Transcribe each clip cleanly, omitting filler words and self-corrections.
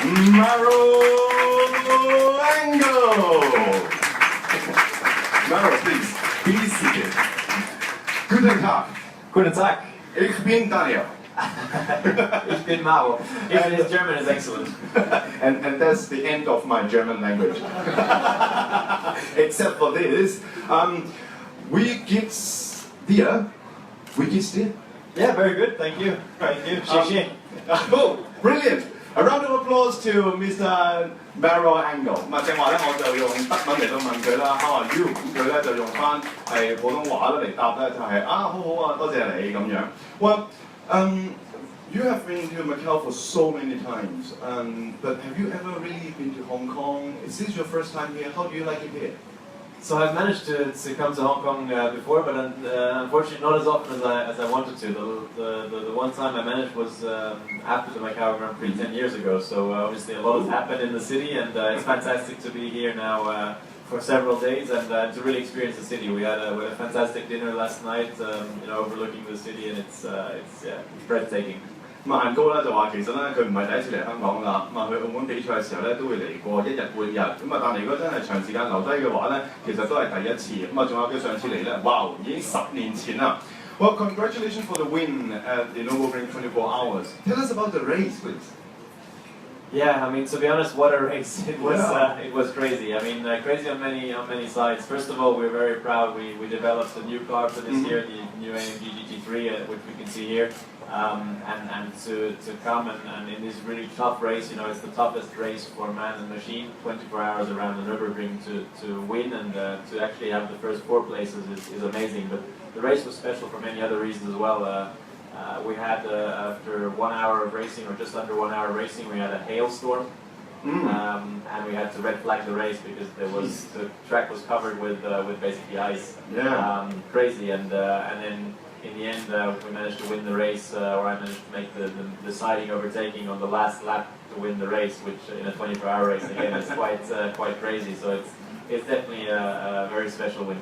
Maro Engel. Maro, please, be seated. Guten Tag. Guten Tag. Ich bin Daniel. Ich bin Maro. Even his German is excellent. and that's the end of my German language. Except for this, wie geht's dir? Wie geht's dir? Yeah, very good. Thank you. Thank you. Xie Oh, brilliant! A round of applause to Mr. Maro Engel。咁正話咧，我就用德文嚟到問佢啦 ，How are you？ 咁佢咧就用翻係普通話咧嚟答咧，就係好好啊，多謝你咁樣。Well, you have been to Macau for so many times, but have you ever really been to Hong Kong? Is this your first time here? How do you like it here? So I've managed to come to Hong Kong before, but unfortunately not as often as I wanted to. The one time I managed was after the Macau Grand Prix 10 years ago. So obviously a lot has happened in the city, and it's fantastic to be here now for several days and to really experience the city. We had a fantastic dinner last night, overlooking the city, and it's breathtaking. 咁晏高咧就話其實咧佢唔係第一次嚟香港啦，咁去澳門比賽嘅時候咧都會嚟過一日半日，咁但係如果真係長時間留低嘅話咧，其實都係第一次，咁仲有佢上次嚟咧，哇，已經10年前啦。Well, congratulations for the win at the Nürburgring 24 hours. Tell us about the race, please. Yeah, I mean, to be honest, what a race! It was crazy. I mean, crazy on many sides. First of all, we're very proud. We developed a new car for this year, the new AMG GT3, which we can see here. And to come and in this really tough race, it's the toughest race for man and machine. 24 hours around the Nürburgring to win and to actually have the first 4 places is amazing. But the race was special for many other reasons as well. We had, after 1 hour of racing, or just under 1 hour of racing, we had a hailstorm. And we had to red flag the race because the track was covered with basically ice. Yeah. Crazy, and then in the end we managed to win the race, or I managed to make the deciding overtaking on the last lap to win the race, which in a 24-hour race again is quite crazy. So it's definitely a very special win.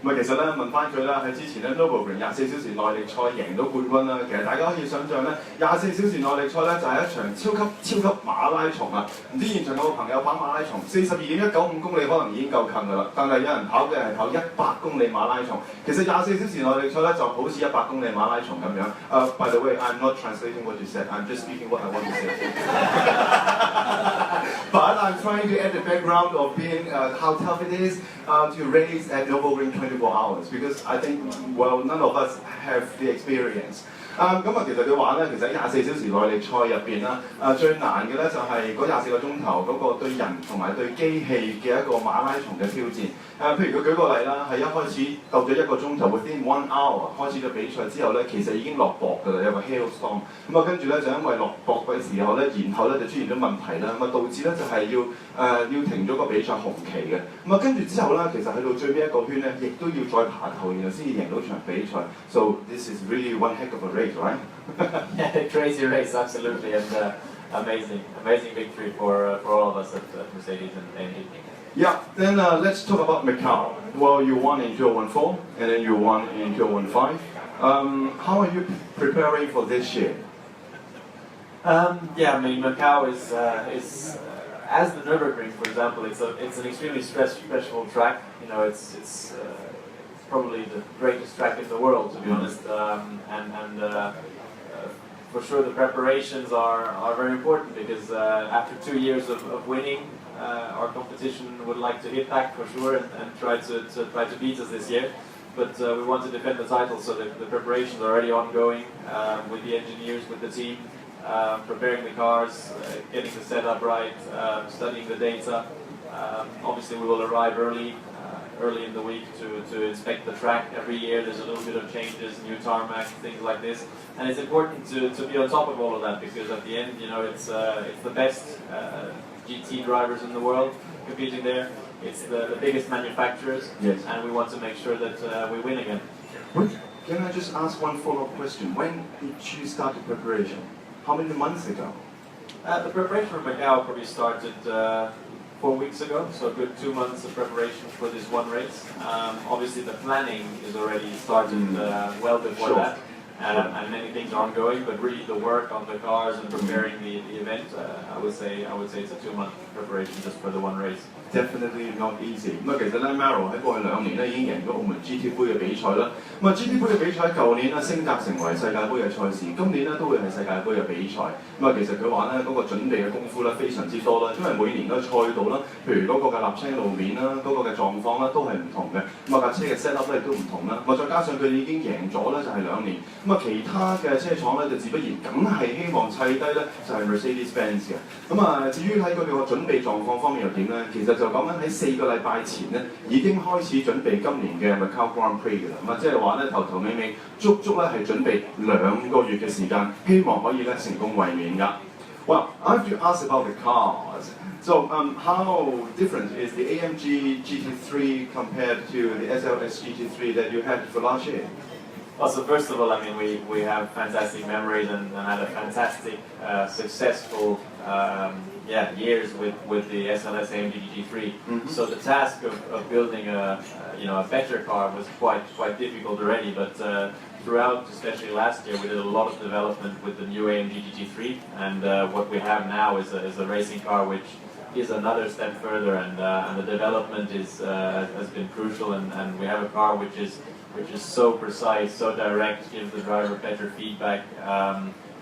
咁其實咧問翻佢啦，喺之前咧 Nürburgring 24小時耐力賽贏到冠軍啦。其實大家可以想象咧，24小時耐力賽咧就係一場超級馬拉松啊！唔知現場有冇朋友跑馬拉松？42.195公里可能已經夠近㗎啦，但係有人跑嘅係跑100公里馬拉松。其實24小時耐力賽咧就好似100公里馬拉松咁樣。By the way, I'm not translating what you said. I'm just speaking what I want to say. But I'm trying to add the background of being how tough it is to race at Nürburgring 24 hours, because I think, well, none of us have the experience. 咁其實佢話咧，其實24小時耐力賽入邊啦，最難嘅咧就係嗰24個鐘頭嗰個對人同埋對機器嘅一個馬拉松嘅挑戰。譬如佢舉個例啦，係一開始鬥咗1個鐘頭 ，within 1 hour 開始嘅比賽之後咧，其實已經落雹㗎啦，有個 hailstorm。跟住咧就因為落雹嘅時候咧，然後咧就出現咗問題啦，導致咧就係要停咗個比賽紅旗嘅。跟住之後咧，其實去到最尾一個圈咧，亦都要再爬頭，然後先至贏到場比賽。So this is really one heck of a race, right? Yeah, crazy race, absolutely, and amazing victory for all of us at Mercedes and AMG. Yeah, then let's talk about Macau. Well, you won in 2014, and then you won in 2015. How are you preparing for this year? Yeah, I mean, Macau is as the Nürburgring, for example, it's an extremely stressful track. It's probably the greatest track in the world, to be honest, for sure the preparations are very important because after 2 years of winning, our competition would like to hit back for sure and try to beat us this year. But we want to defend the title, so the preparations are already ongoing with the engineers, with the team, preparing the cars, getting the setup right, studying the data. Obviously we will arrive early in the week to inspect the track. Every year there's a little bit of changes, new tarmac, things like this. And it's important to be on top of all of that because at the end, it's the best GT drivers in the world competing there. It's the biggest manufacturers, yes. And we want to make sure that we win again. Can I just ask one follow-up question? When did you start the preparation? How many months ago? The preparation for Macau probably started 4 weeks ago, so a good 2 months of preparation for this one race. Obviously the planning is already started well before sure. that. and many things are ongoing. But really, the work on the cars and preparing the event, I would say it's a 2-month preparation just for the one race. Definitely not easy。咁其實咧 ，Maro 喺過去2年咧已經贏咗澳門 GT 杯嘅比賽啦。GT 杯嘅比賽舊年咧升格成為世界盃嘅賽事，今年咧都會係世界盃嘅比賽。其實佢話咧嗰個準備嘅功夫咧非常之多啦，因為每年嘅賽道啦，譬如嗰個嘅立車路面啦，嗰個嘅狀況啦都係唔同嘅。架車嘅 set up 咧亦都唔同啦。再加上佢已經贏咗咧就係2年。其他嘅車廠咧就自不然梗係希望砌低咧就係 Mercedes-Benz 嘅。至於喺佢哋個準備狀況方面又點咧？其實就講緊喺4個禮拜前咧，已經開始準備今年嘅 Macau Grand Prix 嘅啦。即係話咧頭頭尾尾足足咧係準備2個月嘅時間，希望可以咧成功衛冕㗎。Well, I have to ask about the cars. So, how different is the AMG GT3 compared to the SLS GT3 that you had for last year? Well, so first of all, I mean, we have fantastic memories and had a fantastic, successful years with the SLS AMG GT3. So the task of building a better car was quite difficult already. But throughout, especially last year, we did a lot of development with the new AMG GT3, and what we have now is a racing car which is another step further, and the development has been crucial, and we have a car which is so precise, so direct, gives the driver better feedback,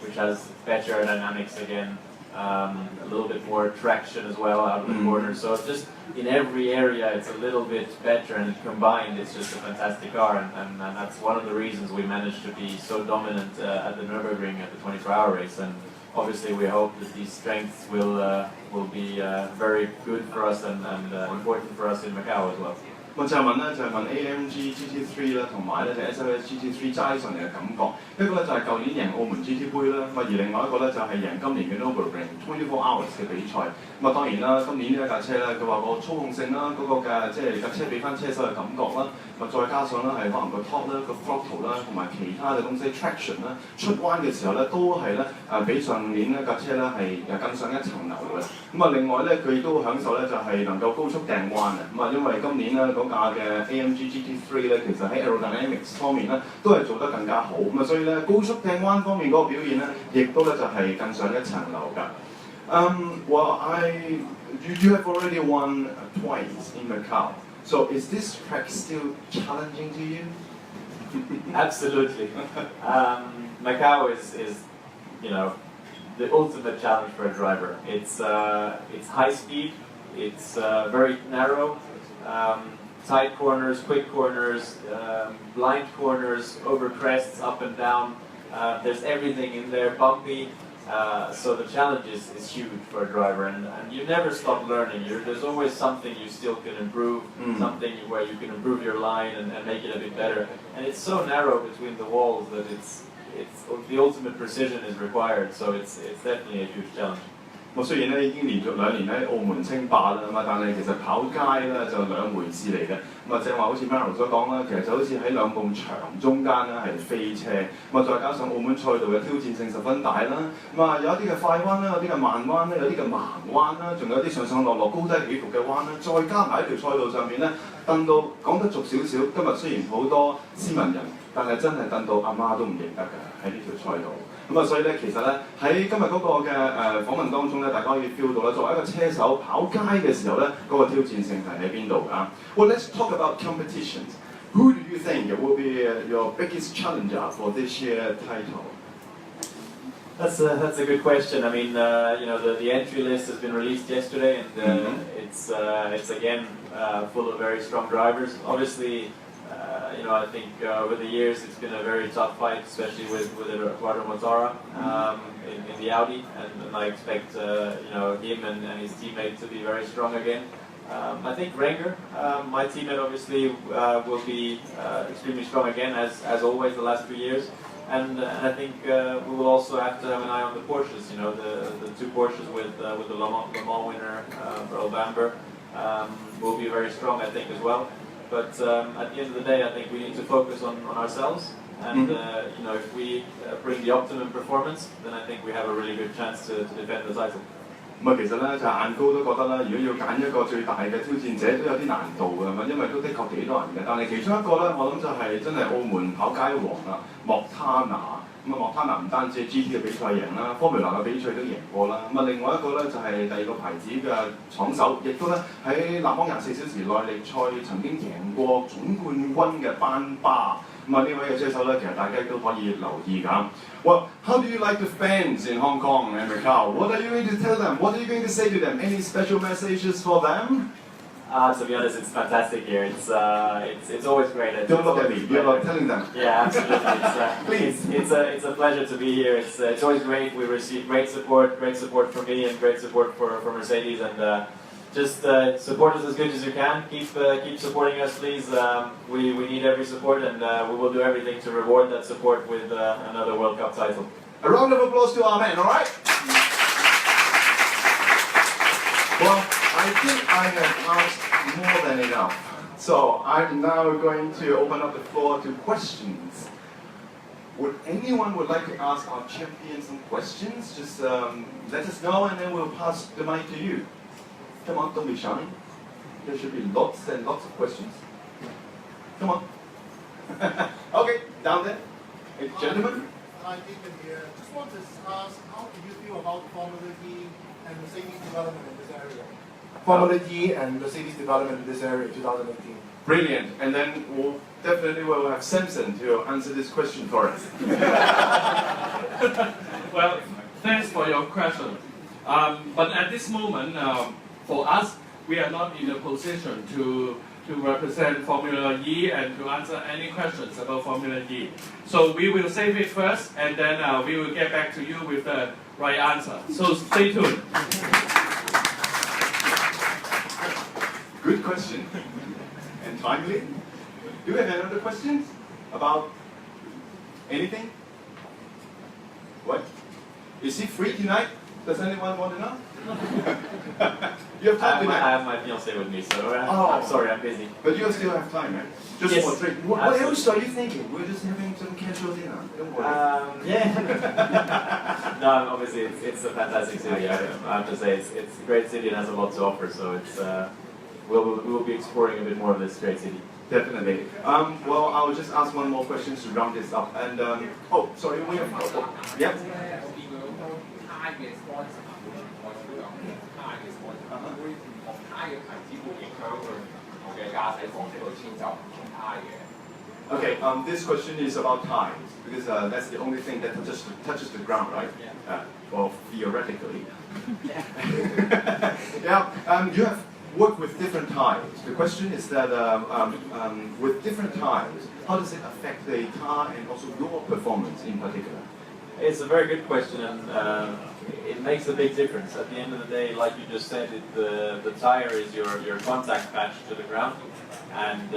which has better aerodynamics again, a little bit more traction as well out of the corner. So just in every area it's a little bit better, and combined it's just a fantastic car, and that's one of the reasons we managed to be so dominant at the Nürburgring at the 24-hour race. And obviously we hope that these strengths will be very good for us and important for us in Macau as well. 就係問 AMG GT3 啦，同埋咧就 SLS GT3 齋上嚟嘅感覺。一個咧就係舊年贏澳門 GT 杯啦，而另外一個咧就係贏今年嘅 Nürburgring 24 Hours 嘅比賽。當然啦，今年呢一架車咧，佢話個操控性啦，嗰個嘅即係架車俾翻車手嘅感覺啦，再加上咧係可能個 top 啦、個 throttle 啦，同埋其他嘅東西 traction 啦，出彎嘅時候咧都係咧比上年呢架車咧係更上一層樓嘅。另外咧佢亦都享受咧就係能夠高速掟彎啊！因為今年咧架嘅 AMG GT3 咧，其實喺 aerodynamics 方面咧都係做得更加好，所以咧高速掟彎方面嗰個表現咧，亦都咧就係更上一層樓㗎。Well, you have already won twice in Macau, so is this track still challenging to you? Absolutely. Macau is the ultimate challenge for a driver. It's high speed. It's very narrow. Tight corners, quick corners, blind corners, over crests, up and down. There's everything in there, bumpy. So the challenge is huge for a driver, and you never stop learning. There's always something you still can improve, something where you can improve your line and make it a bit better. And it's so narrow between the walls that it's the ultimate precision is required. So it's definitely a huge challenge. 雖然咧已經連續2年喺澳門稱霸啦，但係其實跑街咧就兩回事嚟嘅。正話好似 Maro 所講啦，其實就好似喺兩埲牆中間咧係飛車。再加上澳門賽道嘅挑戰性十分大啦。有一啲嘅快彎啦，有啲嘅慢彎啦，有啲嘅盲彎啦，仲有啲上上落落高低起伏嘅彎啦。再加埋一條賽道上面咧，蹬到講得俗少少，今日雖然好多斯文人，但係真係蹬到阿媽都唔認得㗎喺呢條賽道。所以咧，其實咧喺今日嗰個嘅訪問當中咧，大家可以 feel 到咧，作為一個車手跑街嘅時候咧，嗰個挑戰性係喺邊度㗎？Well, let's talk about competitions. Who do you think will be your biggest challenger for this year's title? That's a good question. I mean, the entry list has been released yesterday, and it's again full of very strong drivers. Obviously. I think over the years it's been a very tough fight, especially with Eduardo Montara in the Audi, and I expect him and his teammate to be very strong again. I think Renger, my teammate, obviously will be extremely strong again, as always the last 2 years. And I think we will also have to have an eye on the Porsches. The 2 Porsches with the Le Mans winner, Earl Bamber, will be very strong, I think, as well. But at the end of the day, I think we need to focus on ourselves, and if we bring the optimum performance, then I think we have a really good chance to defend the title. 咁啊，其實咧就晏高都覺得咧，如果要揀一個最大嘅挑戰者，都有啲難度㗎嘛，因為都的確幾多人嘅。但係其中一個咧，我諗就係真係澳門跑街王啦，莫他拿。咁啊，莫他拿唔單止 GT 嘅比賽贏啦，Formula 嘅比賽都贏過啦。咁啊，另外一個咧就係第二個牌子嘅廠手，亦都咧喺南方24小時耐力賽曾經贏過總冠軍嘅班巴。咁啊，呢位嘅車手咧，其實大家都可以留意㗎。Well, how do you like the fans in Hong Kong and Macau? What are you going to tell them? What are you going to say to them? Any special messages for them? To be honest, it's fantastic here. It's always great. Don't look at me. You're telling them. Yeah, absolutely. It's a pleasure to be here. It's always great. We receive great support from me, and great support for Mercedes. And just support us as good as you can. Keep supporting us, please. We need every support, and we will do everything to reward that support with another World Cup title. A round of applause to our men, all right? Well, I think I have asked more than enough. So I'm now going to open up the floor to questions. Would anyone like to ask our champion some questions? Just let us know, and then we'll pass the mic to you. Come on, don't be shy. There should be lots and lots of questions. Come on. Okay, down there. Hey, gentlemen. Hi, David here. Just want to ask, how do you feel about Formula E and Mercedes development in this area? Formula E and Mercedes development in this area, 2018. Brilliant. And then we'll have Samson to answer this question for us. Well, thanks for your question. But at this moment, for us, we are not in a position to represent Formula E and to answer any questions about Formula E. So we will save it first, and then we will get back to you with the right answer. So stay tuned. Good question. And timely. Do we have any other questions about anything? What? Is he free tonight? Does anyone want to know? You have time tonight? I have my fiancée with me, so Oh. I'm sorry, I'm busy. But you still have time, right? Just Yes. for a drink. What Absolutely. else are you thinking? We're just having some casual dinner. Don't worry. Yeah. No, obviously it's a fantastic city. I have to say it's a great city and has a lot to offer. So it's we will be exploring a bit more of this great city. Definitely. Well, I'll just ask one more question to round this up. And oh, sorry, we have. Yep. Okay, this question is about tires, because that's the only thing that touches the ground, right? Yeah. Well, theoretically. Yeah, you have worked with different tires. The question is that with different tires, how does it affect the car and also your performance in particular? It's a very good question, and it makes a big difference. At the end of the day, like you just said, the tire is your contact patch to the ground, and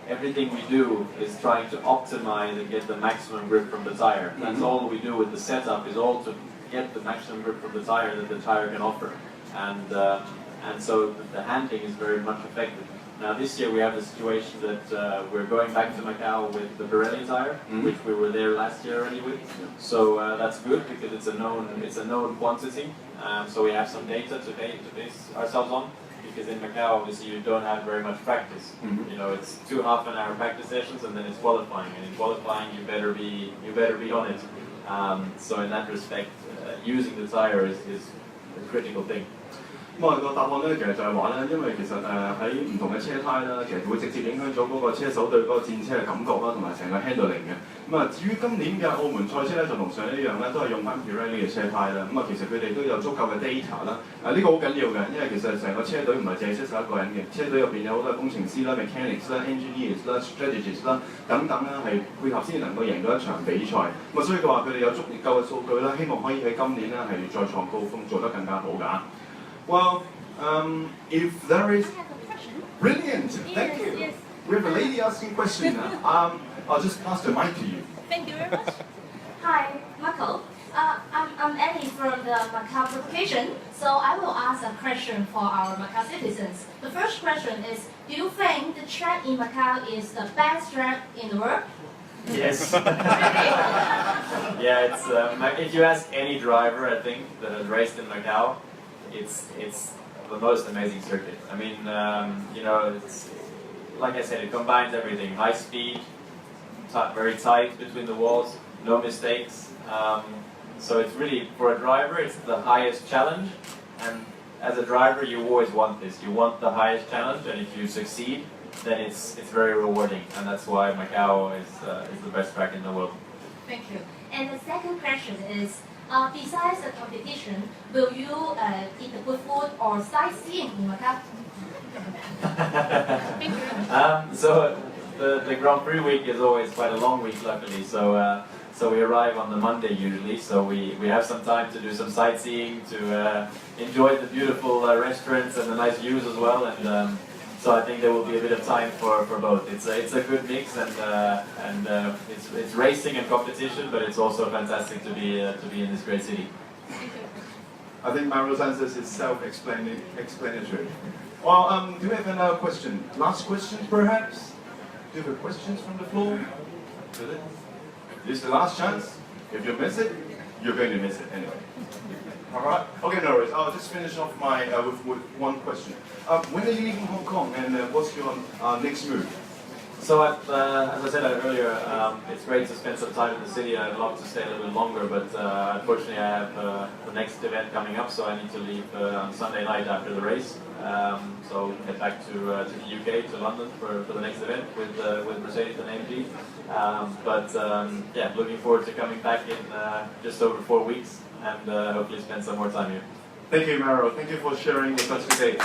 everything we do is trying to optimize and get the maximum grip from the tire. That's all we do with the setup, is all to get the maximum grip from the tire that the tire can offer, and so the handling is very much affected. Now this year we have the situation that we're going back to Macau with the Pirelli tire, which we were there last year already with. So that's good because it's a known quantity. So we have some data to base ourselves on. Because in Macau, obviously, you don't have very much practice. You know, it's 2 half-an-hour practice sessions, and then it's qualifying. And in qualifying, you better be on it. So in that respect, using the tire is a critical thing. 咁啊個答案咧，其實就係話咧，因為其實喺唔同嘅車胎啦，其實會直接影響咗嗰個車手對嗰個戰車嘅感覺啦，同埋成個 handling 嘅。咁啊，至於今年嘅澳門賽車咧，就同上一樣咧，都係用翻 Pirelli 嘅車胎啦。咁啊，其實佢哋都有足夠嘅 data 啦。呢個好緊要嘅，因為其實成個車隊唔係淨係車手一個人嘅，車隊入邊有好多工程師啦、mechanics 啦、engineers 啦、strategists 啦等等啦，係配合先能夠贏到一場比賽。咁啊，所以佢話佢哋有足夠嘅數據啦，希望可以喺今年咧係再創高峰，做得更加好㗎。Well, if there is... Brilliant! Thank you! Yes. We have a lady asking a question now. I'll just pass the mic to you. Thank you very much. Hi, Marco. I'm Ellie from the Macau publication. So I will ask a question for our Macau citizens. The first question is, do you think the track in Macau is the best track in the world? Yes. Yeah, it's if you ask any driver, I think, that has raced in Macau, it's the most amazing circuit. I mean, you know, it's, like I said, it combines everything: high speed, very tight between the walls, no mistakes. So it's really, for a driver, it's the highest challenge. And as a driver, you always want this. You want the highest challenge, and if you succeed, then it's very rewarding. And that's why Macau is the best track in the world. Thank you. And the second question is, besides the competition, will you eat the good food or sightseeing in Macau? Thank you. So the Grand Prix week is always quite a long week, luckily. So we arrive on the Monday usually. So we have some time to do some sightseeing, to enjoy the beautiful restaurants and the nice views as well. And so I think there will be a bit of time for both. It's a good mix, and it's racing and competition, but it's also fantastic to be in this great city. I think Maro's answers is self-explanatory. Well, do we have another question? Last question, perhaps? Do you have questions from the floor? This is the last chance. If you miss it, you're going to miss it anyway. All right. Okay, no worries. I'll just finish off with one question. When are you leaving Hong Kong, and what's your next move? So, as I said earlier, it's great to spend some time in the city. I'd love to stay a little bit longer, but unfortunately I have the next event coming up, so I need to leave on Sunday night after the race. So head back to the UK, to London for the next event with Mercedes and AMG. Yeah, looking forward to coming back in just over 4 weeks, and hopefully spend some more time here. Thank you, Maro. Thank you for sharing with us today.